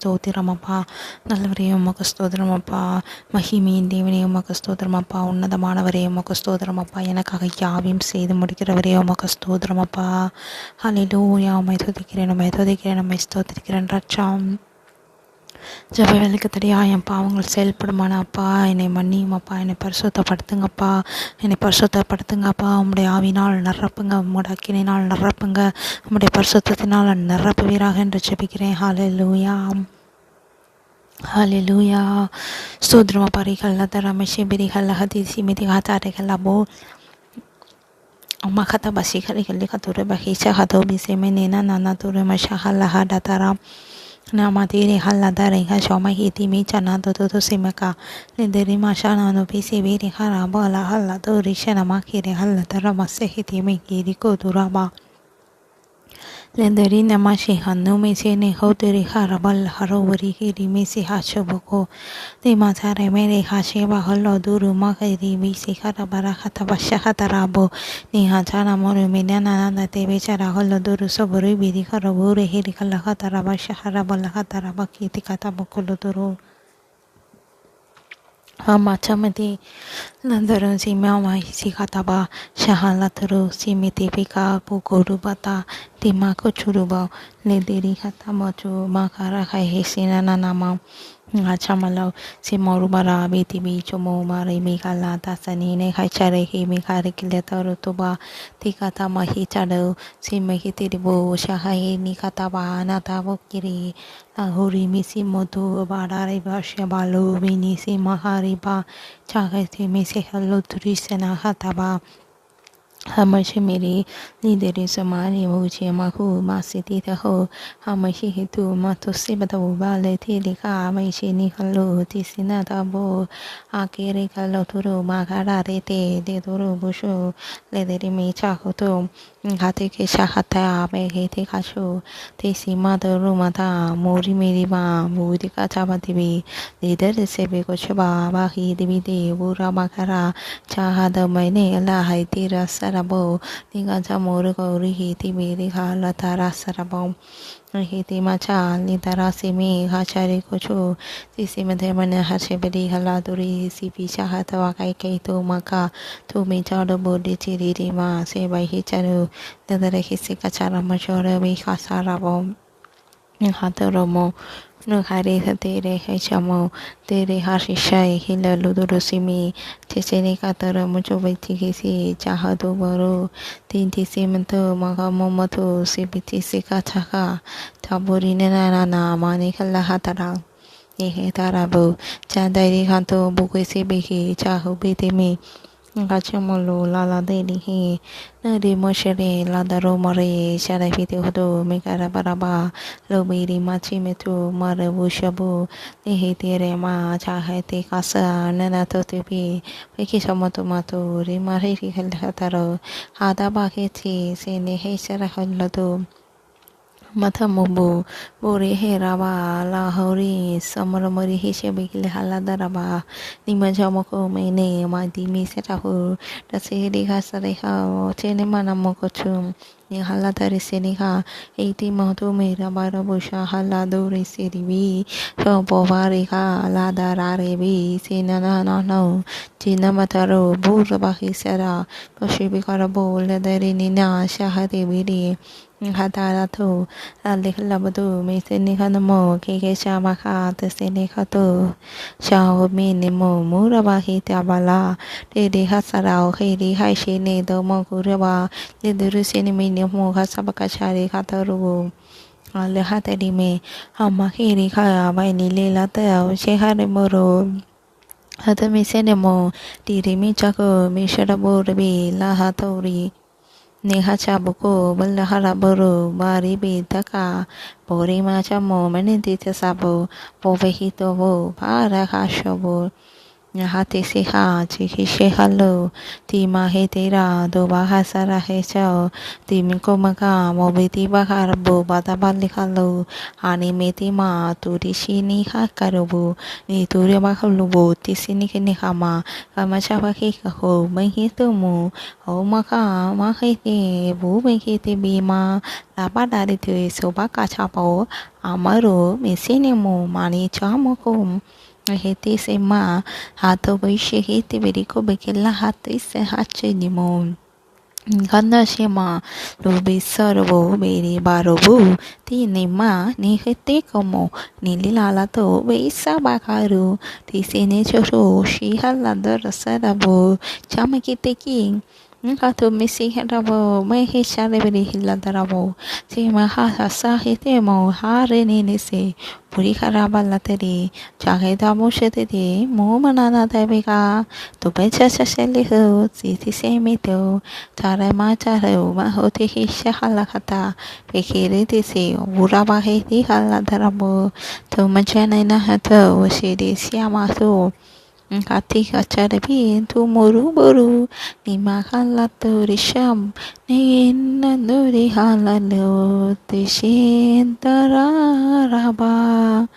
ஸ்தோத்திரமப்பா. நல்லவரே உமக்கு ஸ்தோத்திரமப்பா. மகிமையின் தேவனே உமக்கு ஸ்தோத்திரமப்பா. உன்னதமானவரே உமக்கு ஸ்தோத்திரமப்பா. எனக்காக யாவையும் செய்து முடிக்கிறவரே உமக்கு ஸ்தோத்திரமப்பா. ஹல்லேலூயா. உம்மை துதிக்கிறேன் ஸ்தோத்திரிக்கிறேன் ரட்சம். ஜபவேலைக்கு தடையாக என் பாவங்கள் செயல்படுமான அப்பா, என்னை மன்னியுமப்பா. என்னை பரிசுத்தப்படுத்துங்கப்பா. உம்முடைய ஆவினால் நிரப்புங்க. உம்முடைய அக்கினினால் நிரப்புங்க. உம்முடைய பரிசுத்தத்தினால் நிரப்புவீராக என்று ஜெபிக்கிறேன். ஹல்லேலூயா. ஸ்தோத்திரமப்பா. ரிகல்லதரமஷிபிரிகல்ல ஹதீசி மிதிகாதாரிகல்லபோ Makata basika rikali kature bahisha hado bisemenena nana ture mashahala hadatara namatiri haladare hashoma hiti michana toto simaka nideri mashana no pisibiri haraba la halado rishana makiri haladara masehiti mikiri koduraba Lenderi namashi hanu misene hoderi harabal haroveri hiri misi hachoboko de matare mere hasheba holo duru makiri misi harabara hatabasha hatarabo ni hachana moru minana nanda te bechara holo duru soburi biri harabure hiri kala hatarabasha harabala hatarabaki tikatabokulo duru Machamati Nandaran Simama Sikataba Shahalaturu Simiti Pika Pukurubata Timako Churuba Lediri Hatamachu Makara Hisina Nama Chamalo Simorubara BTB Chomo Mari Mikala Tasanine Hacharehi Mikarikiletaru Tuba Tikatama Hitado Simehitiribu Shahai Nikataba Natavokiri Huri misi motu badare basha balu vinisi mahariba chagati misi hallo turisena hataba hamashi miri lideri samari muji mahu masiti taho hamashi hitu matusi batabu bale tilika amashi ni hallo tisina tabo akiri kallo turu makara rete de turu bushu lederi mi chakoto Hati ke shahata megete kasho tesi madaru mata mori meriba mudi kachabatibi leader sebe kochaba bahi dibide bura makara chahada maine la haitira sarabo nigaja moru gauri hiti biri hala tara sarabo Hiti macha lidara simi hachari kocho tisi madhemana hachebedi haladuri sipi shahata wakai keito maka tu mechado bodi chiri ma sebai hicharu Dadare hisi kachara majora vi hasarabo Hatoromo Nuhari tere hechamo tere harishai hila ludurusimi Cheseni katara mucho vitikisi jahadu baru Tinti simanto magamomoto sibitisi kachaka Taburi nana manikala hatara Yehe tarabo Chandari kanto bukwisi bihi chahu bitimi Gachamolo lala delihi Nadi mosheri ladaro mare sharafiti hodo Mikara baraba Lobiri machimetu mare bushabu Nihi tere ma chahete kasa Nana totipi Piki samotomato Rimari hataro Hada bakiti Sini he sharahallado Matamubu Buri Heraba Lahori Samaramari Hishabikil Haladaraba Nimajamoko Mene Madimi Setahu Dasiri Hasareha Tenemana Mokochum Nihalatari Seniha 80 Motu Mirabara Busha Haladuri Siribi Bovarika Ladararebi Sinana no Jinamataro Burabahi Sera Poshibikarabo Ladarinina Shahadi Vidi Hatarato Aliklabadu Misenikanomo Kikesha Maka Tesenikato Shao Minimo Murabahi Tabala Didi Hasarao Hedi Haishini Domokuraba Lidurusini Minimo Hasabakashari Kataru Alehatarime Hamakiri Kaya Vaini Latao Sheharimoro Hatamisenemo Dirimi Chako Misharabu Rabi Lahatori Nihacha buku balahara buru bari bidaka bori macha mo meniti sabo povehito bo para kashobo hati siha chihi shehalo ti mahe tera do baha sara he chao ti minko maka mobiti bahar bo bata bali halo ani meti ma turi shini ha karobu ni turi bakhalubu ti sini kini hama kama chapa ki ho mahi tumu ho maka mahi te bu mahi te bima la badari te so baka chapo amaru mesini mu mani chamo heti se ma hato boishe heti veriko bekella hato isse hache nimon ganda shema lo besarbo beri barobu ti nema ni hete como ni lilala to beisa bakaru ti sene choro shi halada rasarabo chamakite ki Kato misi harabo mai hishare beri hiladarabo ti maha sa hete mo hare ni nise puri haraba lateri jageda mushete mo manana tabika to becha shasheli ho ti semito tare ma tare ma hote hisha halakata pekere ti se uraba heti haladarabo to machana na hato shede siama to Kati kacare pi tu moru boru ni mahalato risham ni nanduri halalo tishintararaba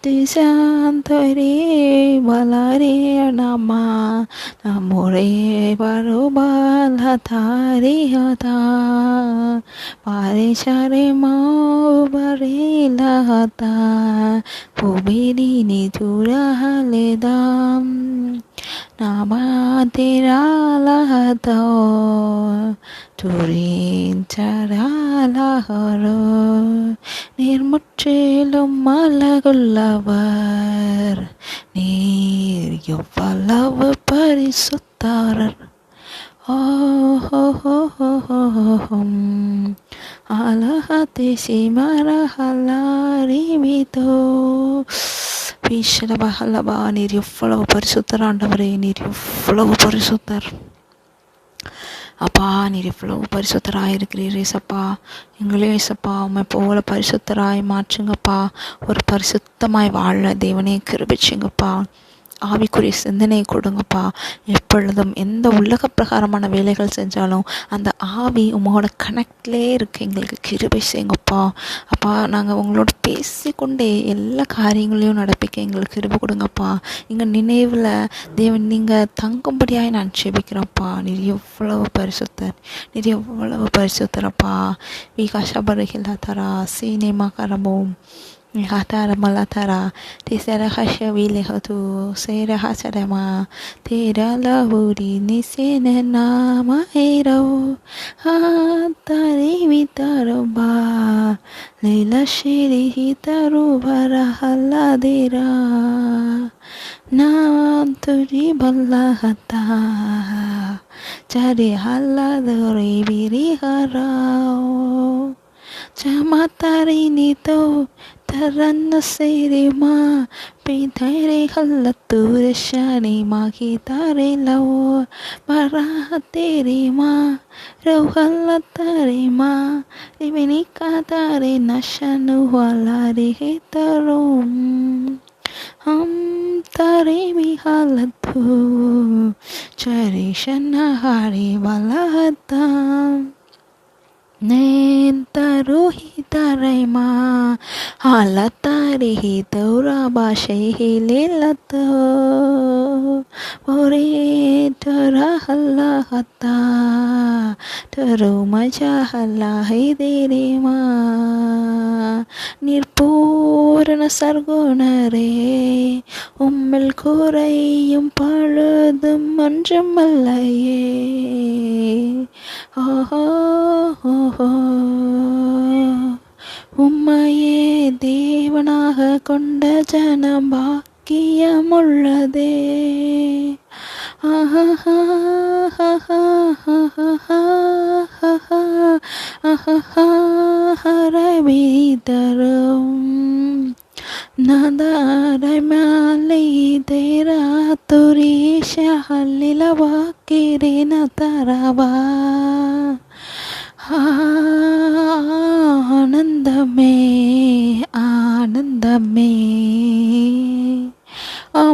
tisantari balari nama namore barubal hatari hata parishare mau barila hata pubiri ni turahaledam nama tiralahato turin caralahoro nirmuற்றிலும் அழகுள்ளவர் நீர் எவ்வளவு பரிசுத்தர் alahati simarahalaribito விஷலபஹலபா நீர் எவ்வளவு பரிசுத்தர் ஆண்டவரே நீர் எவ்வளவு பரிசுத்தர் அப்பா நீர் எவ்வளவு பரிசுத்தராக இருக்கிறீர் ஏசப்பா எங்களே ஏசப்பா உண்மை போல பரிசுத்தராய் மாற்றுங்கப்பா ஒரு பரிசுத்தமாய் வாழ தேவனே கிருபிச்சுங்கப்பா ஆவிக்குரிய சிந்தனை கொடுங்கப்பா எப்பொழுதும் எந்த உலக பிரகாரமான வேலைகள் செஞ்சாலும் அந்த ஆவி உங்களோட கனெக்ட்லே இருக்கு எங்களுக்கு கிருபை செய்யுங்கப்பா அப்பா நாங்கள் உங்களோட பேசிக்கொண்டே எல்லா காரியங்களையும் நடப்பிக்க எங்களுக்கு கிருபை கொடுங்கப்பா எங்கள் நினைவில் தேவன் நீங்கள் தங்கும்படியாய் நான் செபிக்கிறேன்ப்பா நீர் எவ்வளவு பரிசுத்தர் நீர் எவ்வளவு பரிசுத்தரப்பா விகாஷபருகில் தரா சீனேமா கரமும் Hatara malatara, tisera hasha vile hotu, sera hasarama, tera lavuri nisene nama hero, hatari vitaroba, lila shiri hitaru barahaladira, nanturi balahata, cari haladori biri harao. Chamatari nito taranna serima pidare hallature shani magitare lao barateri ma rauhallatare ma imenikatare nashanu walari hitarum tare mihalatu charishana hari valatam Nentaruhitarema halatarihitura bashehilelato Poritarahallahata Tarumajahallahidirima Nirpurana sargunare Ummil kurayum paludum manjamallaye உம்மையே தேவனாக கொண்ட ஜனம் பாக்கியமுள்ளதே ஹரபீதரும் நதாரை மாலை தேரா துரீஷ ஹல்லிலவா கிரின தரவா ஆனந்தமே ஆனந்தமே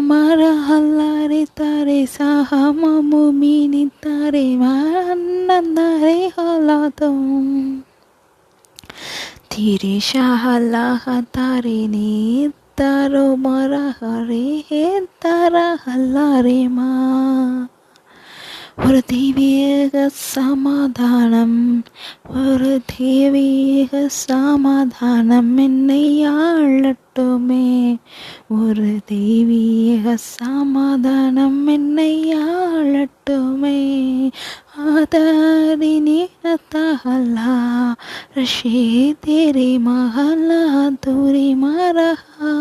mara halare tare sahamamu mini tare manandare halatum tiri shahalaha tare ni taro mara hare tara halare ma ஒரு தெய்வீக சமாதானம் ஒரு தெய்வீக சமாதானம் என்னை ஆளட்டுமே ஒரு தெய்வீக சமாதானம் என்னை ஆளட்டுமே ஆதாரினி தஹலா ரிஷி தேரி மஹலா துரி மரஹா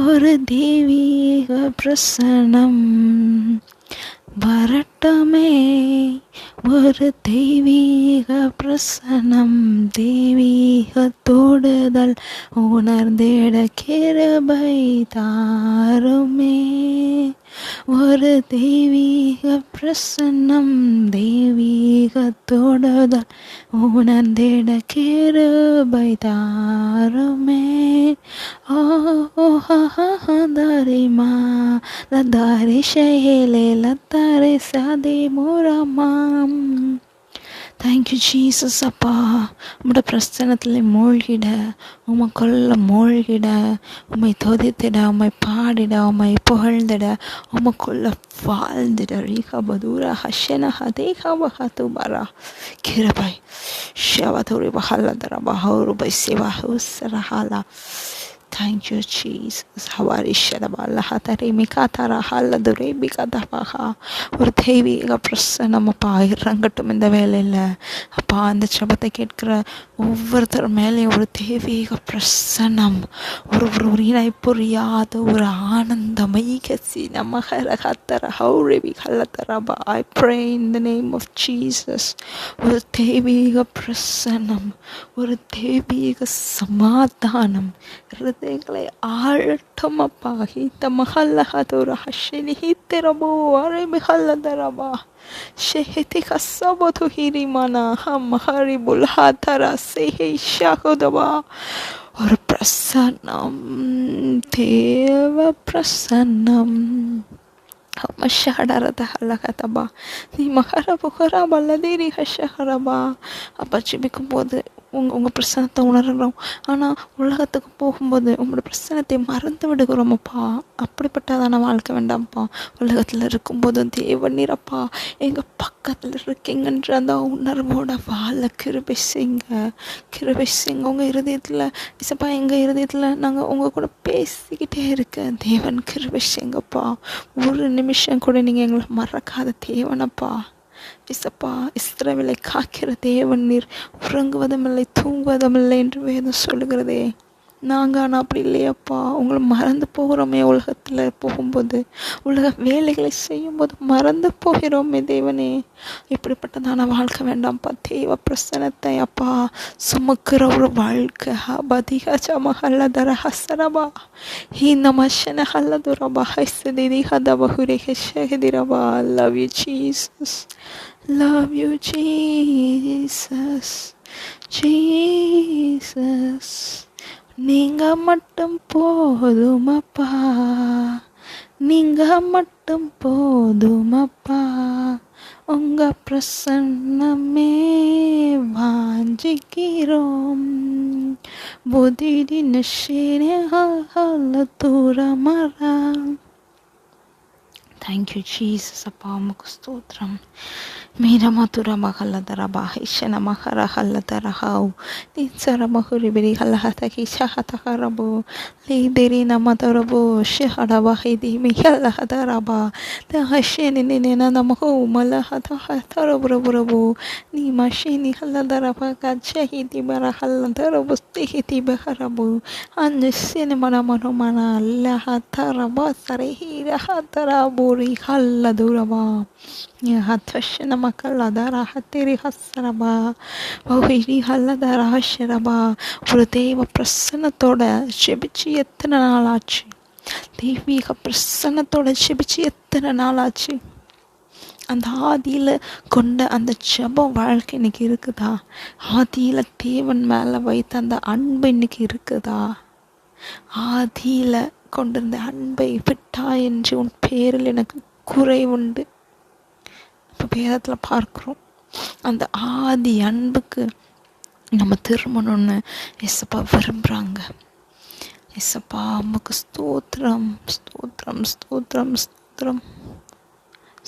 ஒரு தெய்வீக பிரசனம் வரட்டமே ஒரு தெய்வீக பிரசனம் தெய்வீக தொடுதல் உணர்ந்திட கிருபை தாருமே ஒரு தெய்வீக பிரசன்னம் தெய்வீக தொடுதல் உணர்ந்திட கிருபை தாருமே தரிமா லதாரி ஷேலே லத்தாரி சாதி முரமாம். தேங்க்யூ ஜீசஸ் அப்பா. உம்மோட பிரசன்னத்தில் மூழ்கிட உமக்குள்ள மூழ்கிட உம்மை துதித்திட உம்மை பாடிட உம்மை புகழ்ந்திட உமக்குள்ள வாழ்ந்திட ரீகபதூரா ஹஷன ஹதேகபஹதுபரா கிருபை ஷவதுரி பஹல்லதர பஹௌருபை சிவஹுஸ்ரஹலா. Thank you, Jesus. ஒரு தெய்வீக பிரசன்னம் அப்பா இறங்கட்டும் இந்த வேலையில் அப்பா. அந்த ஜெபத்தை கேட்கிற ஒவ்வொருத்தர் மேலேயும் ஒரு தெய்வீக பிரசன்னம், ஒரு இணை புரியாத ஒரு ஆனந்தம். I pray in the name of Jesus. ஒரு தெய்வீக பிரசன்னம், ஒரு தெய்வீக சமாதானம் ஹிருதயங்களை ஆழட்டும் அப்பா. ஹீத்த மஹல்லஹதுர ஹஷினி ஹீத்திரபோ அரே மிஹல்லதரபா ஷெஹிதி கஸபது ஹிரிமானா ஹம்மஹரி புல்ஹாதரா சேஹி ஷஹுதபா. ஒரு பிரசன்னம், தேவ பிரசன்னம். மஷாடரத ஹல்லகதபா நீ மகர புகரா பல்லதேரி ஹஷஹரபா. அப்பா ஜெபிக்கும் போது உங்கள் பிரசனத்தை உணர்கிறோம், ஆனால் உலகத்துக்கு போகும்போது உங்களோட பிரசனத்தை மறந்து விடுகிறோமப்பா. அப்படிப்பட்டதான வாழ்க்கை வேண்டாம்ப்பா. உலகத்தில் இருக்கும்போது தேவநீரப்பா எங்கள் பக்கத்தில் இருக்கீங்கன்ற அந்த உணர்வோட வாழ கிருபை செய்யுங்க, கிருபை செய்யுங்க. உங்கள் இருதயத்தில் இசப்பா, எங்கள் இருதயத்தில் நாங்கள் உங்கள் கூட பேசிக்கிட்டே இருக்க தேவன் கிருபை செய்யுங்கப்பா. ஒரு நிமிஷம் கூட நீங்கள் எங்களை மறக்காத தேவனப்பா. இசப்பா, இஸ்ரவேலை காக்கிற தேவன் நீர், உறங்குவதுமில்லை தூங்குவதுமில்லை என்று வேதம் சொல்லுகிறதே. நாங்கள் ஆனால் அப்படி இல்லையப்பா. உங்களை மறந்து போகிறோமே. உலகத்தில் போகும்போது, உலக வேலைகளை செய்யும்போது மறந்து போகிறோமே தேவனே. இப்படிப்பட்டதான வாழ்க்கை வேண்டாம்ப்பா. தேவ பிரசனத்தை அப்பா சுமக்கிற ஒரு வாழ்க்கை. பதிகஜமஹல்லதர ஹசரபா இந்த மஷன ஹல்லதுரபா ஹைசதிதி ஹதபஹுரே ஹெஷஹதிரபா. Love you Jesus, love you Jesus, Jesus. நீங்க மட்டும் போதுமப்பா, நீங்க மட்டும் போதுமப்பா. உங்க பிரசன்னமே வாஞ்சிக்கிறோம். புதிடி நஷேனே ஹல்ல தூரமரா. தேங்க்யூ ஜீசஸ் அப்பா. உமக்கு ஸ்தோத்திரம். மீரமதுர மகல்லதர பாஹிஷன மகர ஹல்லதரஹாவ் நிச்சர மகுரிபிரி ஹல்லஹதகி ஷஹதகரபு லீதிரி நமதரபு ஷஹடவஹிதி மிஹல்லஹதரபா தஹஷேனி நினேன நமஹு மலஹதஹதரபுரபுரபு நீ மஷேனி ஹல்லதரப கஜஹிதி பரஹல்லதரபு ஸ்திஹிதி பஹரபு அன்னிசினி மனமனுமன அல்லஹதரபா சரஹி ரஹதரபுரி ஹல்லதுரபா ஹத்வஷன மக்கல்லதரா ஹத்திரி ஹஸ்ஸரபா வஹிரி ஹல்லதரா ஹஷரபா. ஒரு தெய்வ பிரசன்னத்தோட ஜெபிச்சு எத்தனை நாள் ஆச்சு? தெய்வீக பிரசன்னத்தோட ஜெபிச்சு எத்தனை நாள் ஆச்சு? அந்த ஆதியில் கொண்ட அந்த ஜெப வாழ்க்கை இன்னைக்கு இருக்குதா? ஆதியில் தேவன் மேலே வைத்த அந்த அன்பு இன்னைக்கு இருக்குதா? ஆதியில் கொண்டிருந்த அன்பை விட்டாய் என்று உன் பேரில் எனக்கு குறை உண்டு. இப்போ வேதத்தில் பார்க்குறோம், அந்த ஆதி அன்புக்கு நம்ம திரும்பணும்னு ஏசப்பா விரும்புகிறாங்க. ஏசப்பா அம்முக்கு ஸ்தோத்திரம் ஸ்தோத்திரம் ஸ்தோத்திரம் ஸ்தோத்திரம்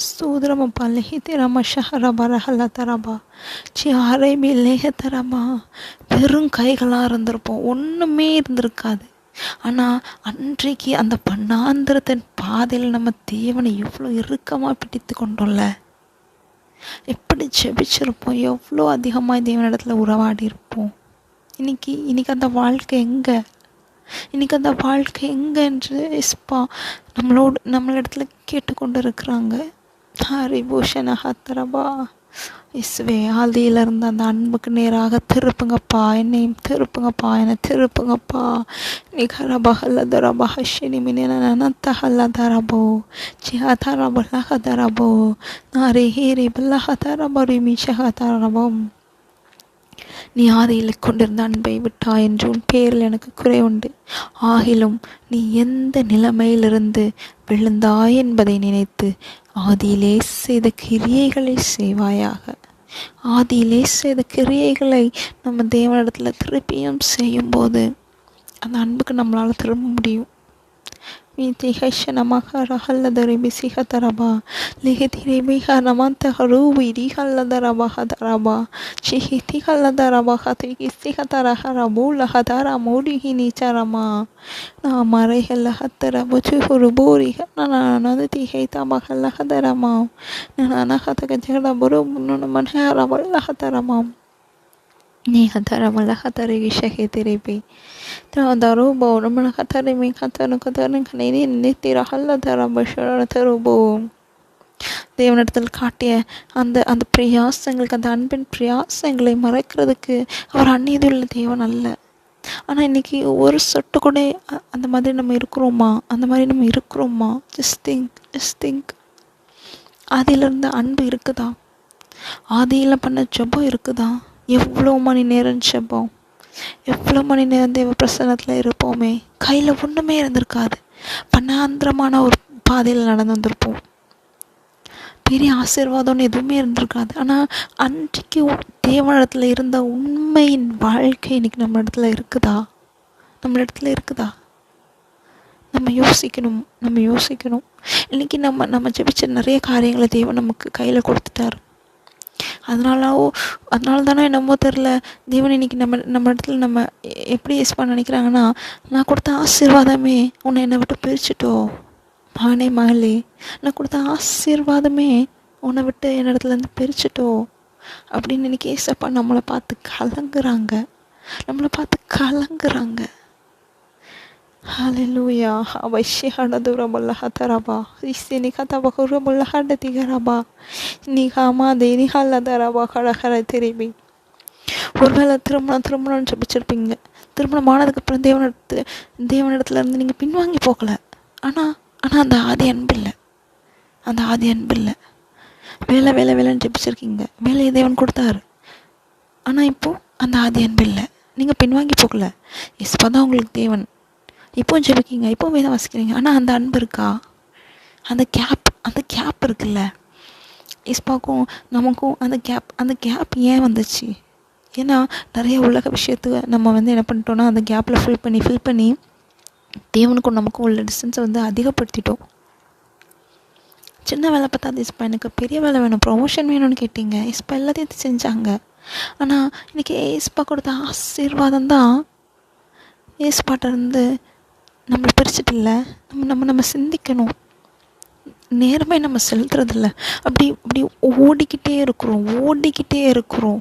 ஸ்தோத்திரமப்பா. லேஹித்திரமா ஷஹரபரஹல்ல தரபா சியாரை லேஹ தரமா. வெறும் கைகளாக இருந்திருப்போம், ஒன்றுமே இருந்திருக்காது. ஆனால் அன்றைக்கு அந்த பண்ணாந்திரத்தின் பாதையில் நம்ம தேவனை எவ்வளோ இறுக்கமாக பிடித்து கொண்டோம்ல, எப்படி ஜெபிச்சிருப்போம், எவ்வளோ அதிகமாக தேவனிடத்துல உறவாடி இருப்போம். இன்னைக்கு அந்த வாழ்க்கை எங்கே, இன்னைக்கு அந்த வாழ்க்கை எங்கே என்று இஸ்பா நம்மளிடத்துல கேட்டுக்கொண்டு இருக்கிறாங்க. ஹரிபூஷண ஹத்தரபா. இஸ்வே ஆதியிலிருந்து அந்த அன்புக்கு நேராக திருப்புங்கப்பா, என்னையும் திருப்புங்கப்பா, என்னை திருப்புங்கப்பா. நிகரபஹல்லதரபஹஷினி மினனனத்தஹல்லதரபோ சிஹதரபலஹதரபோ நாரிஹிரி பல்லஹதரபரிமிஷஹதரபம். நீ ஆதியில் கொண்டிருந்த அன்பை விட்டாய் என்று உன் பேரில் எனக்கு குறை உண்டு. ஆகிலும் நீ எந்த நிலைமையிலிருந்து விழுந்தாய் என்பதை நினைத்து ஆதியிலே செய்த கிரியைகளை செய்வாயாக. ஆதியிலே செய்த கிரியைகளை நம்ம தேவனிடத்தில் திருப்பியும் செய்யும்போது அந்த அன்புக்கு நம்மளால் திரும்ப முடியும். ரஹல்லதரி பிசிஹதரபா லிஹிதிரி பிஹரமந்தஹரூவி ரிஹல்லதரபஹதரபா சிஹிதிஹல்லதரபஹதிகிஸ்திஹதரஹரபூ லஹதரமூடிஹினிச்சரமா நாமரைஹல்லஹத்தரபுச்சுஹுருபூரிஹ நனனதிஹைதபஹல்லஹதரமா நனனஹதகஜரபுரு முன்னுமன்ஹரபல்லஹதரமாம் நீஹதரமல்லஹதரி விஷஹிதிரிபி தரபோ ரமணஹதரி மிஹதனுகதனு கனினி நித்திரஹல்லதரபஷரதருபோ. தேவனிடத்தில் காட்டிய அந்த பிரயாசங்களுக்கு, அந்த அன்பின் பிரயாசங்களை மறைக்கிறதுக்கு அவர் அந்நியதுள்ள தேவன் அல்ல. ஆனால் இன்றைக்கி ஒரு சொட்டு கூட அந்த மாதிரி நம்ம இருக்கிறோமா, அந்த மாதிரி நம்ம இருக்கிறோமா? Just think. ஆதியிலிருந்து அன்பு இருக்குதா? ஆதியில் பண்ண ஜெபம் இருக்குதா? எவ்வளோ மணி நேரம் ஜெபம், எவ்வளோ மணி நேரம் தேவ பிரசன்னத்தில் இருப்போமே. கையில் ஒன்றுமே இருந்திருக்காது, பண்ணாந்திரமான ஒரு பாதையில் நடந்து வந்திருப்போம். பெரிய ஆசீர்வாதம்னு எதுவுமே இருந்திருக்காது. ஆனால் அன்றைக்கு தேவனிடத்தில் இருந்த உண்மையின் வாழ்க்கை இன்னைக்கு நம்ம இடத்துல இருக்குதா? நம்ம யோசிக்கணும். இன்றைக்கி நம்ம ஜெபிச்ச நிறைய காரியங்களை தேவன் நமக்கு கையில் கொடுத்துட்டார். அதனால தானே என்னமோ தெரில, தேவன் இன்னைக்கு நம்ம இடத்துல நம்ம எப்படி யூஸ் நினைக்கிறாங்கன்னா, நான் கொடுத்த ஆசீர்வாதமே உன்னை என்னை விட்டு பிரிச்சுட்டோ மகளே, நான் கொடுத்த ஆசீர்வாதமே உன்னை விட்டு என்னிடத்துலேருந்து பிரிச்சுட்டோ அப்படின்னு இன்னைக்கு ஏசப்பா நம்மளை பார்த்து கலங்குறாங்க. ஹல்லேலூயா. அவஷ்யஹடதுரபல்லஹதரபா இஸ்தினிகதபகுரபல்லஹடதிகரபா நிகாமாதேனிஹல்லதரபா கடகரதிரிபி. ஒருவேளை திருமணம் ஜெபிச்சிருப்பீங்க. திருமணம் ஆனதுக்கப்புறம் தேவனிடத்துல இருந்து நீங்கள் பின்வாங்கி போகலை. ஆனால் அந்த ஆதி அன்பில்லை. வேலைன்னு ஜெபிச்சிருக்கீங்க, வேலையை தேவன் கொடுத்தாரு. ஆனால் இப்போது அந்த ஆதி அன்பில்லை, நீங்கள் பின்வாங்கி போகலை. எஸ்பா தான் உங்களுக்கு தேவன். இப்போவும் ஜெபிக்கீங்க, இப்போவும் வேதம் வாசிக்கிறீங்க. ஆனால் அந்த அன்பு இருக்கா? அந்த கேப் இருக்குல்ல, இஸ்பாக்கும் நமக்கும் அந்த கேப் ஏன் வந்துச்சு? ஏன்னா நிறைய உலக விஷயத்தை நம்ம என்ன பண்ணிட்டோன்னா, அந்த கேப்பில் ஃபில் பண்ணி தேவனுக்கும் நமக்கும் உள்ள டிஸ்டன்ஸை அதிகப்படுத்திட்டோம். சின்ன வேலை பார்த்தா இஸ்பா எனக்கு பெரிய வேலை வேணும், ப்ரொமோஷன் வேணும்னு கேட்டீங்க. இஸ்பா எல்லாத்தையும் செஞ்சாங்க. ஆனால் இன்றைக்கி ஏஸ்பா கொடுத்த ஆசீர்வாதம் தான் ஏஸ்பாட்ட இருந்து நம்மளை பிரிச்சுட்டு இல்லை. நம்ம சிந்திக்கணும். நேரமே நம்ம செலுத்துறதில்ல. அப்படி ஓடிக்கிட்டே இருக்கிறோம்.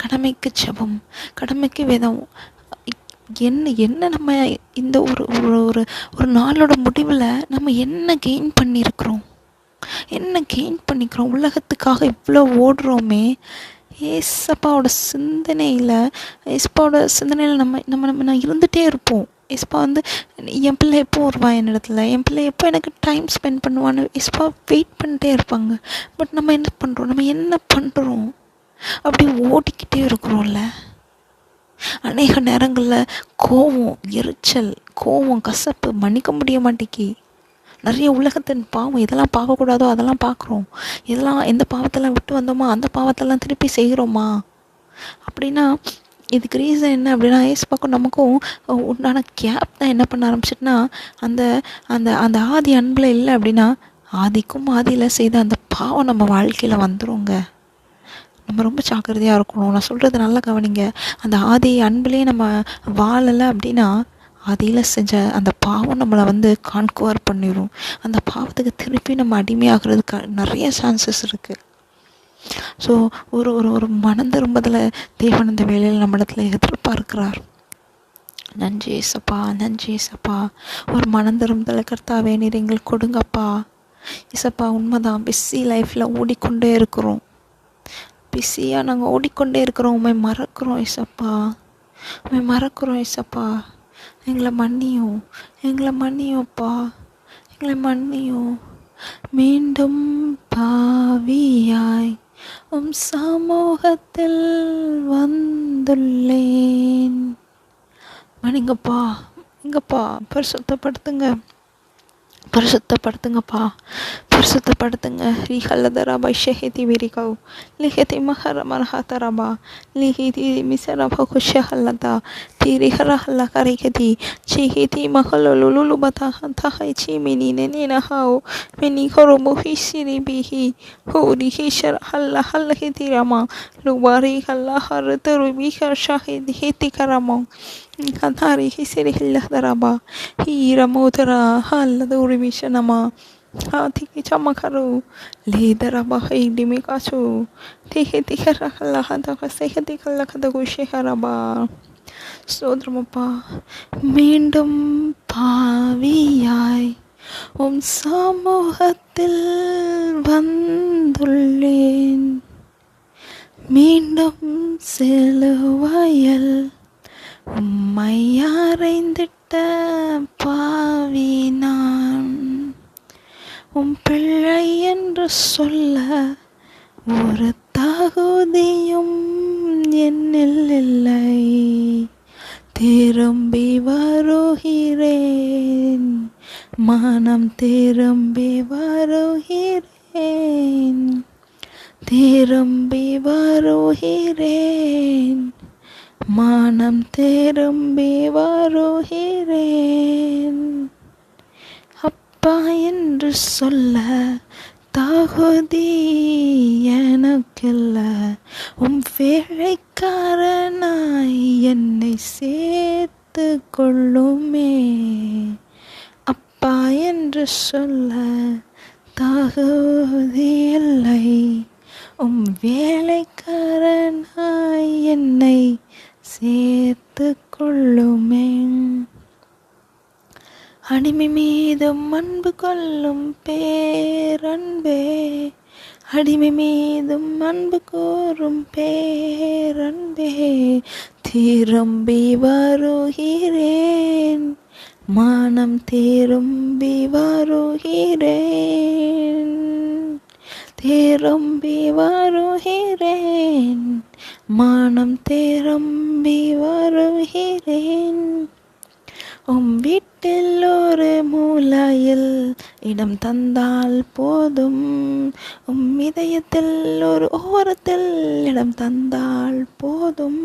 கடமைக்கு ஜெபம், கடமைக்கு வேதம். என்ன நம்ம இந்த ஒரு நாளோட முடிவில் நம்ம என்ன கெயின் பண்ணிக்கிறோம்? உலகத்துக்காக இவ்வளோ ஓடுறோமே. ஏசப்பாவோட சிந்தனையில் நம்ம இருந்துகிட்டே இருப்போம். ஏசப்பா என் பிள்ளை எப்போ வருவான் என்னிடத்துல, என் பிள்ளை எப்போ எனக்கு டைம் ஸ்பெண்ட் பண்ணுவான்னு ஏசப்பா வெயிட் பண்ணிட்டே இருப்பாங்க. பட் நம்ம என்ன பண்ணுறோம்? அப்படி ஓடிக்கிட்டே இருக்கிறோம்ல. அநேக நேரங்களில் கோவம், எரிச்சல், கோவம், கசப்பு மன்னிக்க முடிய மாட்டேங்கி. நிறைய உலகத்தின் பாவம் எதெல்லாம் பார்க்கக்கூடாதோ அதெல்லாம் பார்க்குறோம். இதெல்லாம் எந்த பாவத்தெல்லாம் விட்டு வந்தோமோ அந்த பாவத்தெல்லாம் திருப்பி செய்கிறோமா அப்படின்னா இதுக்கு ரீசன் என்ன அப்படின்னா ஏசப்பாக்கும் நமக்கும் உண்டான கேப் தான் என்ன பண்ண ஆரம்பிச்சிட்டுனா அந்த அந்த அந்த ஆதி அன்பில் இல்லை அப்படின்னா ஆதிக்கும் ஆதியில் செய்த அந்த பாவம் நம்ம வாழ்க்கையில் வந்துருங்க. நம்ம ரொம்ப ஜாக்கிரதையாக இருக்கணும். நான் சொல்கிறது நல்லா கவனிங்க. அந்த ஆதி அன்பிலே நம்ம வாழலை அப்படின்னா ஆதியில் செஞ்ச அந்த பாவம் நம்மளை கான்குவர் பண்ணிடும். அந்த பாவத்துக்கு திருப்பி நம்ம அடிமையாகிறதுக்கு நிறைய சான்சஸ் இருக்குது. ஸோ ஒரு ஒரு ஒரு மனம் திரும்புதலை தேவன் இந்த வேலையில் நம்மிடத்துல எதிர்பார்க்கிறார். நன்றி ஏசப்பா, நன்றி ஏசப்பா. ஒரு மனம் திரும்புதலை கர்த்தாவே நீர் எங்களுக்கு கொடுங்கப்பா. ஏசப்பா உண்மைதான், பிஸி லைஃப்பில் ஓடிக்கொண்டே இருக்கிறோம். பிஸியாக நாங்கள் ஓடிக்கொண்டே இருக்கிறோம். உண்மை மறக்கிறோம் ஏசப்பா, உண்மை மறக்கிறோம் ஏசப்பா. எங்களை மன்னியும், எங்களை மன்னியோப்பா, எங்களை மன்னியும். மீண்டும் பாவியாய் சமூகத்தில் வந்துள்ளேன். மன்னிங்கப்பா, எங்கப்பா பரிசுத்தப்படுத்துங்க, பரிசுத்தப்படுத்துங்கப்பா, பரிசுத்தப்படுத்துங்க. ரீஹல்லதராபா ஷஹிதி விரிகவ் லிஹதி மஹரமரஹதரபா லிஹிதி மிசரபா குஷஹல்லதா திரிஹரஹல்ல கரிகதி சிஹிதி மஹலுலுலுபதா ஹந்தஹை சிமினி நெனினஹாவ் மெனிஹரு முஹிசிரி பிஹி ஹூரிஹி ஷரஹல்ல ஹல்லஹிதி Rama லுபாரி ஹல்லஹரதரு பிஹ ஷஹிதி ஹிதி கரமோ கதாரி ஹிசிரி ஹல்லஹதரபா ஹீரமோதரா ஹல்லது உரிமிஷனமா Tiki chamakaru, leader abahi dimikachu, tiki tikara hantaka sehatikala kadagushharaba. Sodramapa, மீண்டும் பாவியாய் சமூகத்தில் வந்துள்ளேன். மீண்டும் சிலுவையில் உம்மை அறைந்திட்ட பாவி நான். பிள்ளை என்று சொல்ல ஒரு தகுதியும் என்னில் இல்லை. திரும்பி வருகிறேன், மனம் திரும்பி வருகிறேன், திரும்பி வருகிறேன், மனம் திரும்பி வருகிறேன். அப்பா என்று சொல்ல தகுதி எனக்கில்ல, வேலைக்காரனாய் என்னை சேர்த்து கொள்ளுமே. அப்பா என்று சொல்ல தகுதி இல்லை, வேலைக்காரனாய் என்னை சேர்த்து கொள்ளுமே. அடிமை மீதும் அன்பு கொள்ளும் பேரன்பே, அடிமை மீதும் அன்பு கூறும் பேரன்பே. திரும்பி வருகிறேன், மனம் திரும்பி வருகிறேன், திரும்பி வருகிறேன், மனம் திரும்பி வருகிறேன். வீட்டில் ஒரு மூலையில் இடம் தந்தால் போதும், இதயத்தில் ஒரு ஓரத்தில் இடம் தந்தால் போதும்.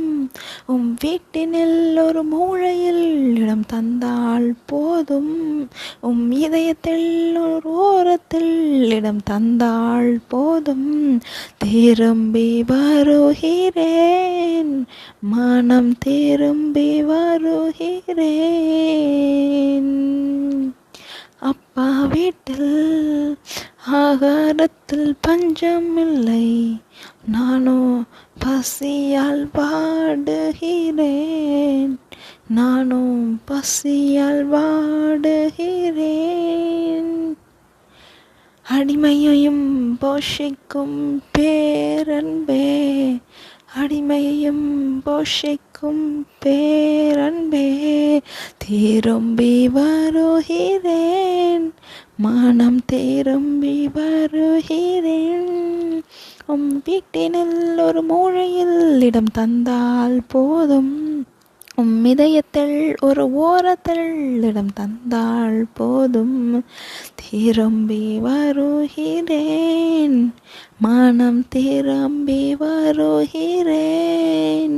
வீட்டினில் ஒரு மூலையில் இடம் தந்தால் போதும், இதயத்தில் ஒரு ஓரத்தில் இடம் தந்தால் போதும். திரும்பி வருகிறேன், மனம் திரும்பி வருகிறேன். அப்பா வீட்டில் ஆகாரத்தில் பஞ்சமில்லை, நானோ பசியால் வாடுகிறேன், நானும் பசியால் வாடுகிறேன். அடிமையையும் போஷிக்கும் பேரன்பே, அடிமையையும் போஷிக்கும் பேரன்பே. திரும்பி வருகிறேன், மனம் திரும்பி வருகிறேன். வீட்டினில் ஒரு மூலையில் இடம் தந்தால் போதும், இதயத்தில் ஒரு ஓரத்தில் இடம் தந்தால் போதும், திரும்பி வருகிறேன், மனம் திரும்பி வருகிறேன்,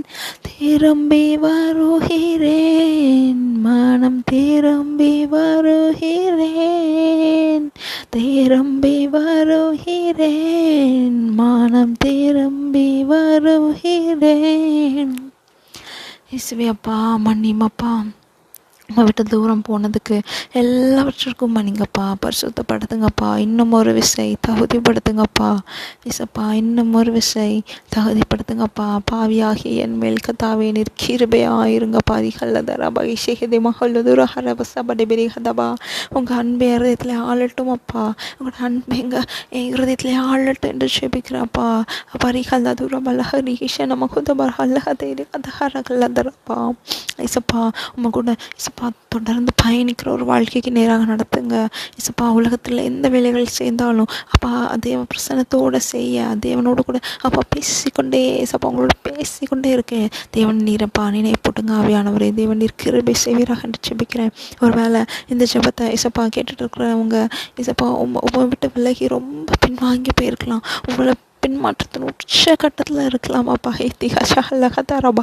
திரும்பி வருகிறேன், மனம் திரும்பி வருகிறேன், திரும்பி வருகிறேன், மனம் திரும்பி வருகிறேன். இயேசுவே அப்பா, மன்னியுமப்பா. உங்கள் விட்டு தூரம் போனதுக்கு எல்லாவற்றிற்கும் மன்னிங்கப்பா. பரிசுத்தப்படுத்துங்கப்பா. இன்னும் ஒரு விசை தகுதிப்படுத்துங்கப்பா. இசப்பா, இன்னும் ஒரு விசை தகுதிப்படுத்துங்கப்பா. பாவியாகி என் மேல் கத்தாவே நீர் கிருபையாயிருங்கப்பா. அதிகல்லதரபா இசைகதை மகளதுர ஹரபசபடி பெரிகதபா. உங்கள் அன்பை இருதயத்தில் ஆளட்டும் அப்பா. உங்களோட அன்பை எங்கள் இருதயத்தில் ஆளட்டும் என்று செபிக்கிறப்பா. பரிகல்லதுர பலஹரி ஈஷன மகுதபர் அல்லஹதை அதஹரகல்லதரப்பா. இசப்பா, உங்கள் கூட இசப்பா தொடர்ந்து பயணிக்கிற ஒரு வாழ்க்கைக்கு நேராக நடத்துங்க. இசப்பா, உலகத்தில் எந்த வேலைகள் செய்தாலும் அப்பா தேவ பிரசன்னத்தோடு செய்ய, தேவனோடு கூட அப்பா பேசிக்கொண்டே இசப்பா உங்களோட பேசிக்கொண்டே இருக்கேன். தேவன் நீரப்பா நினை போட்டுங்க. ஆவியானவரே, தேவன் நீர் கிருபை செய்வீராக என்று ஜெபிக்கிறேன். ஒரு வேளை இந்த ஜெபத்தை இசப்பா கேட்டுட்டு இருக்கிறவங்க இசப்பா உங்களை விட்டு விலகி ரொம்ப பின்வாங்கி போயிருக்கலாம். உங்களை பின்மாற்றத்தின் உச்சகட்டத்தில் இருக்கலாம் அப்பா. ஹைத்திகா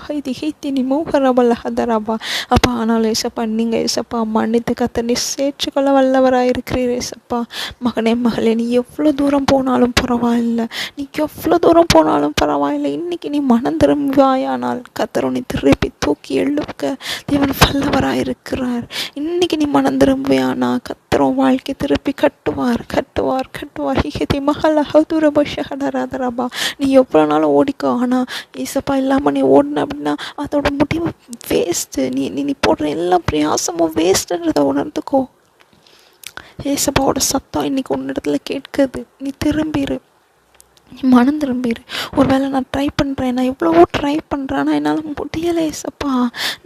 ஹைத்தி மூகரபல்லஹதரபா அப்பா. ஆனாலும் ஏசப்பா நீங்கள் ஏசப்பா மன்னித்து கத்தனை சேர்த்துக்கொள்ள வல்லவராயிருக்கிறீர் ஏசப்பா. மகனே மகளே, நீ எவ்வளோ தூரம் போனாலும் பரவாயில்லை, நீ எவ்வளோ தூரம் போனாலும் பரவாயில்லை. இன்றைக்கி நீ மனம் திரும்புவாயானால் கத்தரை நீ திருப்பி தூக்கி எழுக்க தேவன் வல்லவராயிருக்கிறார். இன்றைக்கி நீ மனம் திரும்புவாயானா கத்தரும் வாழ்க்கை திருப்பி கட்டுவார் கட்டுவார் கட்டுவார். ஹிகதி மகளஹதுரபஷஹடரதரபா. நீ எவ்வளோ நாளும் ஓடிக்கோ, ஆனால் ஏசப்பா இல்லாமல் நீ ஓடின அப்படின்னா அதோட முடிவு வேஸ்ட்டு. நீ நீ போடுற எல்லா பிரயாசமும் வேஸ்ட்டுன்றதை உணர்ந்துக்கோ. ஏசப்பாவோட சத்தம் இன்றைக்கி உன்னிடத்துல கேட்குது. நீ திரும்பிடு, நீ மனம் திரும்பிடு. ஒரு வேளை நான் ட்ரை பண்ணுறேன், நான் எவ்வளவோ ட்ரை பண்ணுறேன், ஆனால் என்னால் முடியலை ஏசப்பா.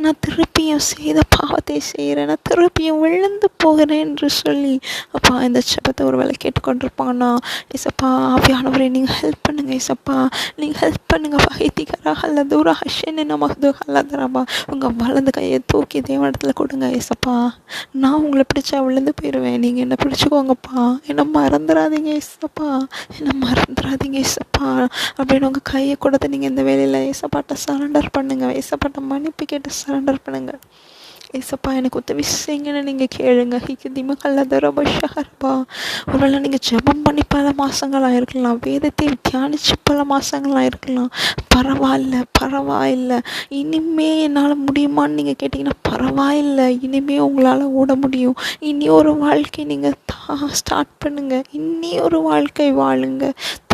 நான் திருப்பியும் செய்த பாவத்தை செய்கிறேன், நான் திருப்பியும் விழுந்து போகிறேன் என்று சொல்லி அப்பா இந்த ஜெபத்தை ஒரு வேளை கேட்டுக்கொண்டிருப்பாங்கன்னா ஏசப்பா ஆவியானவரே நீங்கள் ஹெல்ப் பண்ணுங்கள் ஏசப்பா. நீங்கள் ஹெல்ப் பண்ணுங்கள். வகைத்திகராக அல்ல தூரம் ஹஷன்னு நமது அல்லதரப்பா. உங்கள் வலது கையை தூக்கி தேவனிடத்தில் கொடுங்க ஏசப்பா. நான் உங்களை பிடிச்சா விழுந்து போயிடுவேன், நீங்கள் என்னை பிடிச்சிக்கோங்கப்பா. என்னை மறந்துடாதீங்க ஏசப்பா, என்னை மறந்துடாதீங்க ஏசப்பா அப்படின்னு உங்கள் கையை கொடுத்து நீங்கள் இந்த வேலையில் ஏசப்பாட்ட சரண்டர் பண்ணுங்கள். ஏசப்பாட்ட மன்னிப்பு கேட்டு சரண்டர் பண்ணுங்கள். ஏசப்பா எனக்கு உதவி செய்யுங்கன்னு நீங்கள் கேளுங்க. ஹிகதிமகல்லதரபஷஹரபா. ஒருவேளை நீங்கள் ஜெபம் பண்ணி பல மாதங்களாக இருக்கலாம், வேதத்தை தியானித்து பல மாதங்களாக இருக்கலாம். பரவாயில்ல பரவாயில்ல, இனிமே என்னால் முடியுமான்னு நீங்கள் கேட்டிங்கன்னா பரவாயில்லை. இனிமே உங்களால் ஓட முடியும். இனி ஒரு வாழ்க்கை நீங்கள் ஸ்டார்ட் பண்ணுங்கள். இன்னி ஒரு வாழ்க்கை வாழுங்க.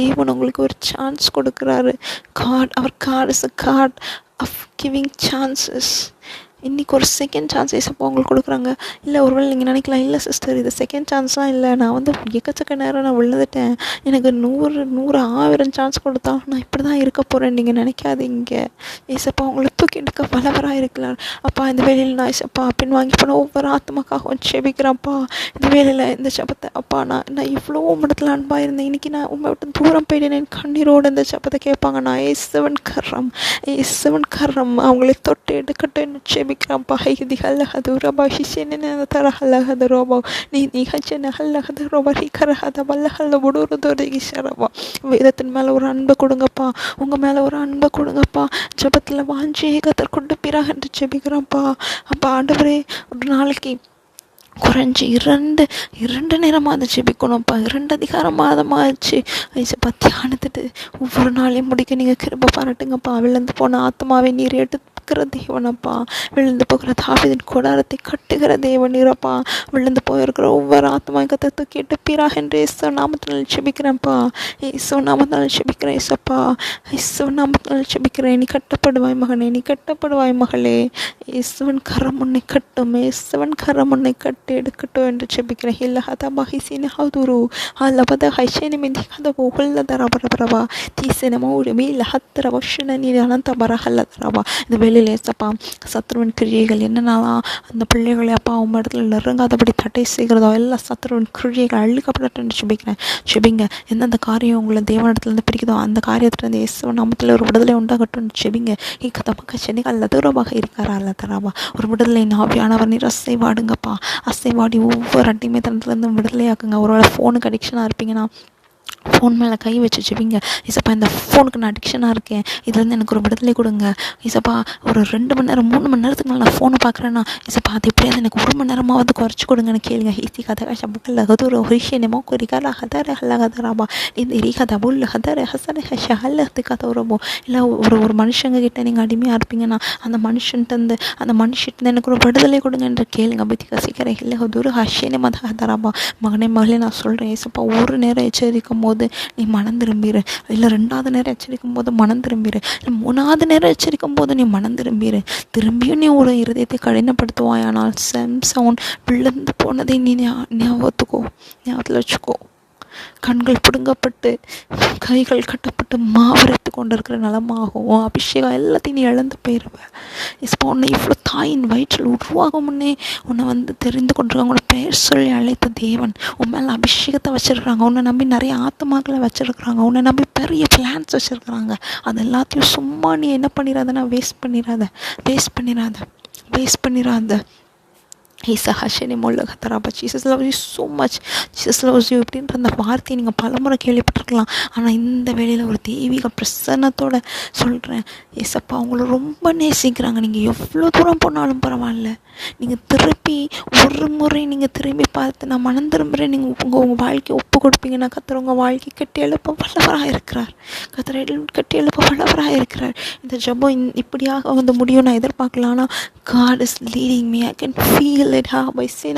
தேவன் உங்களுக்கு ஒரு சான்ஸ் கொடுக்குறாரு. God is a God of giving chances. இன்றைக்கி ஒரு செகண்ட் சான்ஸ் ஏசப்பா உங்களுக்கு கொடுக்குறாங்க. இல்லை ஒருவேளை நீங்கள் நினைக்கலாம், இல்லை சிஸ்டர் இது செகண்ட் சான்ஸ்லாம் இல்லை, நான் எக்கச்சக்க நேரம் நான் விழுந்துட்டேன், எனக்கு 100 சான்ஸ் கொடுத்தா நான் இப்படி தான் இருக்க போகிறேன் நீங்கள் நினைக்காதீங்க. ஏசப்பா உங்களை தூக்கி எடுக்க பலவராக இருக்கலாம். அப்பா இந்த வேலையில் நான் ஏசப்பா பின்வாங்கி போன ஒவ்வொரு ஆத்மாக்காகவும் ஜெபிக்கிறேன்ப்பா. இந்த வேலையில் இந்த ஜெபத்தை அப்பா நான் இவ்வளோ இடத்துல அன்பாக இருந்தேன், இன்றைக்கி நான் உண்மை விட்டு தூரம் போயிட்டேன் கண்ணீரோடு இந்த ஜெபத்தை கேட்பாங்க. நான் ஏசவன் கரம் அவங்களை தொட்டு எடுக்கட்டும்னு ஜெபிக்கிறேன்ப்பா. ஹைதி ஹல்லஹதுரபா ஹிஷேன தரஹல்லஹதுரபா நீ நிகழ்ச்சின ஹல்லஹதுரபா ஹிகரஹத வல்லஹல்ல புடுருதோரிகிஷரபா. வேதத்தின் மேலே ஒரு அன்பை கொடுங்கப்பா, உங்கள் மேலே ஒரு அன்பை கொடுங்கப்பா. ஜெபத்தில் வாஞ்சியை கத்தர் கொண்டு பிறகு என்று ஜெபிக்கிறேன்ப்பா. அப்பா ஆண்டவரே, ஒரு நாளைக்கு குறைஞ்சி இரண்டு நேரமாக ஜெபிக்கணும்ப்பா. 2 அதிகாரமாதமாகிடுச்சு ஐசப்பா. தியானத்துட்டு ஒவ்வொரு நாளையும் முடிக்க நீங்கள் கிருபை பாராட்டுங்கப்பா. விழுந்து போன ஆத்மாவை நீர் எடுத்து தேவனப்பா. விழுந்து போகிற தாவீதின் கூடாரத்தை கட்டுகிற தேவன் நீரப்பா. விழுந்து போயிருக்கிற ஒவ்வொரு ஆத்மா கத்தை கேட்டு பிறாக என்று இயேசு நாமத்தினால் ஜெபிக்கிறேன்ப்பா. இயேசு நாமத்தினால் ஜெபிக்கிறேன் ஏசப்பா. இயேசு நாமத்தினால் ஜெபிக்கிறேன். நீ கட்டப்படுவாய் மகனே, நீ கட்டப்படுவாய் மகளே. இயேசுவன் கரம் உன்னை கட்டும், இயேசுவன் கரம் உன்னை கட்டி எடுக்கட்டும் என்று ஜெபிக்கிறேன். இல்லை ஹதபா ஹிசின ஹதுரு அல்லபத ஹைஷேனி மிந்தி கதவு உள்ளதரபரபரவா தீசின மௌரி மீல ஹத்திர வஷன நீ அனந்த பரஹல்லதரவா. இந்த வேலையில் வேலையில் ஏசப்பா சத்ருவின் கிரியைகள் என்னென்னலாம் அந்த பிள்ளைகளை அப்பா அவங்க இடத்துல நெருங்காதபடி தடை செய்கிறதோ எல்லா சத்ருவின் கிரியைகள் அழிக்கப்படட்டுன்னு செபிங்க. எந்தெந்த காரியம் உங்களை தேவனிடத்துலேருந்து பிரிக்குதோ அந்த காரியத்துலேருந்து இயேசு நாமத்தில் ஒரு விடுதலை உண்டாகட்டும்னு செபிங்க. கதமக்க சென்னைகள் தூரமாக இருக்காரா அல்ல தராபா ஒரு விடுதலை ஆவியானவர் நீர் அசைவாடுங்கப்பா. அசைவாடி ஒவ்வொரு அடிமைத்தனத்துலேருந்து விடுதலையாக்குங்க. ஒருவேளை ஃபோனுக்கு அடிக்ஷனாக இருப்பீங்கன்னா ஃபோன் மேலே கை வச்சு செபிங்க. இசப்பா இந்த ஃபோனுக்கு நான் அடிக்ஷனாக இருக்கேன், இதுலேருந்து எனக்கு ஒரு விடுதலை கொடுங்க. இசப்பா ஒரு 2 மணி நேரம் 3 மணி நேரத்துக்கு மேலே நான் ஃபோனை பார்க்குறேன்னா இசப்பா அது எப்படியாவது எனக்கு 1 மணி நேரமாவது குறைச்சி கொடுங்கன்னு கேளுங்க. ஹீசி கதை சபுக்கல் ஹதூர் ஹொரிஷேனமோ குறிகாரா ஹதர ஹல்ல ஹதராபா இந்த ரீகதா புல் ஹதர ஹசன ஹல்லத்து கதவுறமோ. இல்லை ஒரு மனுஷங்க கிட்ட நீங்கள் அடிமையாக இருப்பீங்கன்னா அந்த மனுஷன்ட்டு எனக்கு ஒரு விடுதலை கொடுங்கன்ற கேளுங்க. பத்தி சீக்கிரம் இல்லை ஹதூர் ஹஷேனே மத ஹதராபா. மகளே நான் சொல்கிறேன் இசப்பா ஒரு நேரம் எச்சரிக்கும் போது நீ மனம் திரும்பிடு, இல்லை 2வது நேரம் எச்சரிக்கும் போது மனம் திரும்பிடு, இல்லை 3வது நேரம் எச்சரிக்கும் போது நீ மனம் திரும்பிடு. திரும்பியும் நீ ஒரு இருதயத்தை கடினப்படுத்துவாயானால் சவுண்ட் விழுந்து போனதை நீ ஞாபகத்தில் வச்சுக்கோ. கண்கள் பிடுங்கப்பட்டு கைகள் கட்டப்பட்டு மாவரைத்து கொண்டு இருக்கிற நிலமாகும். அபிஷேகம் எல்லாத்தையும் நீ இழந்து போயிடுவ. இப்போ உன்னை இவ்வளோ தாயின் வயிற்றில் உருவாகும் முன்னே உன்னை தெரிந்து கொண்டிருக்காங்க. உன்னை பெயர் சொல்லி அழைத்த தேவன் உன் மேலே அபிஷேகத்தை வச்சுருக்குறாங்க. உன்னை நம்பி நிறைய ஆத்மாக்களை வச்சுருக்குறாங்க. உன்னை நம்பி பெரிய பிளான்ஸ் வச்சுருக்குறாங்க. அது எல்லாத்தையும் சும்மா நீ என்ன பண்ணிடாதன்னா வேஸ்ட் பண்ணிடாத. ஈசா ஹஷனி மொல்லக தராபா. Jesus loves you so much. Jesus loves you அப்படின்ற அந்த வார்த்தையை நீங்கள் பலமுறை கேள்விப்பட்டிருக்கலாம். ஆனால் இந்த வேளையில் ஒரு தெய்வீக பிரசன்னத்தோடு சொல்கிறேன். ஏசப்பா அவங்கள ரொம்ப நேசிக்கிறாங்க. நீங்கள் எவ்வளோ தூரம் போனாலும் பரவாயில்ல, நீங்கள் ஒரு முறை நீங்கள் திரும்பி பார்த்து நான் மனம் திரும்புகிறேன் நீங்கள் உங்கள் வாழ்க்கையை ஒப்பு கொடுப்பீங்கன்னா கர்த்தர் உங்கள் வாழ்க்கை கட்டி எழுப்ப வல்லவராக இருக்கிறார். கட்டி எழுப்ப வல்லவராக இருக்கிறார். இந்த ஜெபம் இப்படியாக முடியும் நான் எதிர்பார்க்கலாம். ஆனால் God is leading me. I can feel it.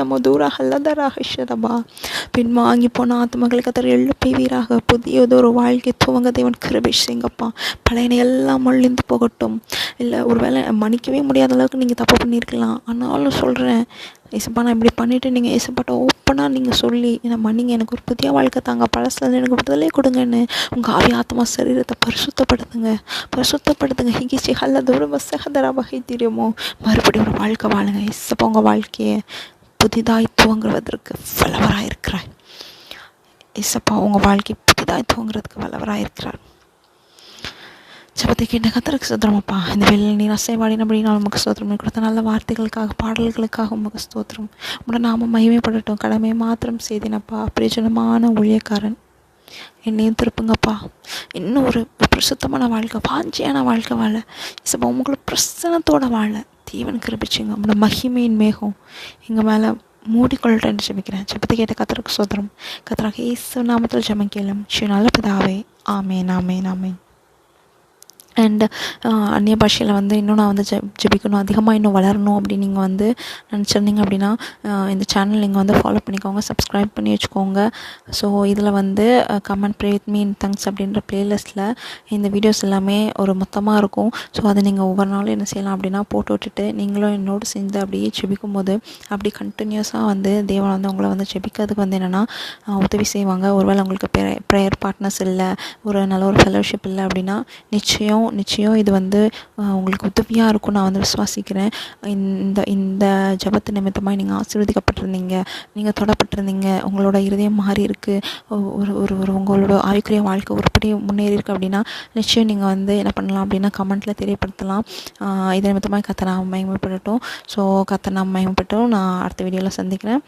நம்ம தூராக அல்லதராக ஷரபா பின்வாங்கி போன ஆத்மகளுக்கு கர்த்தர் எழுப்புவீராக. புதியதொரு வாழ்க்கை துவங்க தேவன் கிருபை செய்யுங்கப்பா. பழையனை எல்லாம் ஒழிந்து போகட்டும். இல்லை ஒருவேளை மன்னிக்கவே முடியாத அளவுக்கு நீங்கள் தப்பு பண்ணியிருக்கலாம். ஆனாலும் சொல்கிறேன் ஏசப்பா நான் இப்படி பண்ணிவிட்டு நீங்கள் ஏசப்பாட்ட ஓப்பனாக நீங்கள் சொல்லி என்னை மன்னிங்க, எனக்கு ஒரு புதிய வாழ்க்கை தாங்க, பழசில் எனக்கு விடுதலை கொடுங்கன்னு உங்கள் ஆவி ஆத்மா சரீரத்தை பரிசுத்தப்படுத்துங்க. ஹிகிச்சி ஹல்ல தூரம் சகதராக தெரியுமோ மறுபடியும் ஒரு வாழ்க்கை வாழுங்க. ஏசப்பா உங்கள் வாழ்க்கையை புதிதாய் துவங்குவதற்கு வல்லவராக இருக்கிறார். ஏசப்பா உங்கள் வாழ்க்கை புதிதாய் துவங்குறதுக்கு வல்லவராக இருக்கிறார். ஜெபத்தை கேட்ட கர்த்தருக்கு ஸ்தோத்திரமப்பா. இந்த வேளையில் நீர் அசைவாடினபடினால் உமக்கு ஸ்தோத்திரம். கொடுத்த நல்ல வார்த்தைகளுக்காக பாடல்களுக்காக உமக்கு ஸ்தோத்திரம். உங்களோட நாம மகிமைப்படட்டும். கடமையை மாத்திரம் செய்தினப்பா. பிரயோஜனமான ஊழியக்காரன் என்னையும் திருப்புங்கப்பா. இன்னும் ஒரு பிரசுத்தமான வாழ்க்கை, வாஞ்சியான வாழ்க்கை வாழ இசப்பா உங்களை பிரசனத்தோட வாழ தீவன் கிருபிச்சுங்க. உங்களோட மகிமையின் மேகம் எங்கள் மேலே மூடிக்கொள்ளட்டேன்னு ஜெபிக்கிறேன். ஜெபத்தை கேட்ட கர்த்தருக்கு ஸ்தோத்திரம். கர்த்தராக இயேசு நாமத்தில் ஜெபம் கேளும். நல்ல பிதாவே. ஆமேன். அண்ட் அந்நிய பாஷையில் இன்னும் நான் ஜெபிக்கணும், அதிகமாக இன்னும் வளரணும் அப்படின்னு நீங்கள் நினச்சிருந்தீங்க அப்படின்னா இந்த சேனல் நீங்கள் ஃபாலோ பண்ணிக்கோங்க, சப்ஸ்கிரைப் பண்ணி வச்சுக்கோங்க. ஸோ இதில் comment pray with me in tongues அப்படின்ற ப்ளேலிஸ்ட்டில் இந்த வீடியோஸ் எல்லாமே ஒரு மொத்தமாக இருக்கும். ஸோ அதை நீங்கள் ஒவ்வொரு நாளும் என்ன செய்யலாம் அப்படின்னா போட்டு விட்டுட்டு நீங்களும் என்னோடு சேர்ந்து அப்படியே ஜெபிக்கும் போது அப்படி கண்டினியூஸாக தேவன் உங்களை ஜெபிக்கிறதுக்கு என்னென்னா உதவி செய்வாங்க. ஒருவேளை உங்களுக்கு ப்ரேயர் பார்ட்னர்ஸ் இல்லை, ஒரு நல்ல ஒரு ஃபெலோஷிப் இல்லை அப்படின்னா நிச்சயம் இது உங்களுக்கு உதவியாக இருக்கும் நான் விசுவாசிக்கிறேன். இந்த ஜெபத்து நிமித்தமாக நீங்கள் ஆசீர்வதிக்கப்பட்டிருந்தீங்க, நீங்கள் தொடப்பட்டிருந்தீங்க, உங்களோட இருதயம் மாறி இருக்குது, ஒரு உங்களோட ஆவிக்குரிய வாழ்க்கை உருப்படி முன்னேறி இருக்குது அப்படின்னா நிச்சயம் நீங்கள் என்ன பண்ணலாம் அப்படின்னா கமெண்ட்டில் தெரியப்படுத்தலாம். இது நிமித்தமாக கர்த்தர் நாம மகிமைப்படட்டும். ஸோ கர்த்தர் நாம மகிமைப்படட்டும். நான் அடுத்த வீடியோவில் சந்திக்கிறேன்.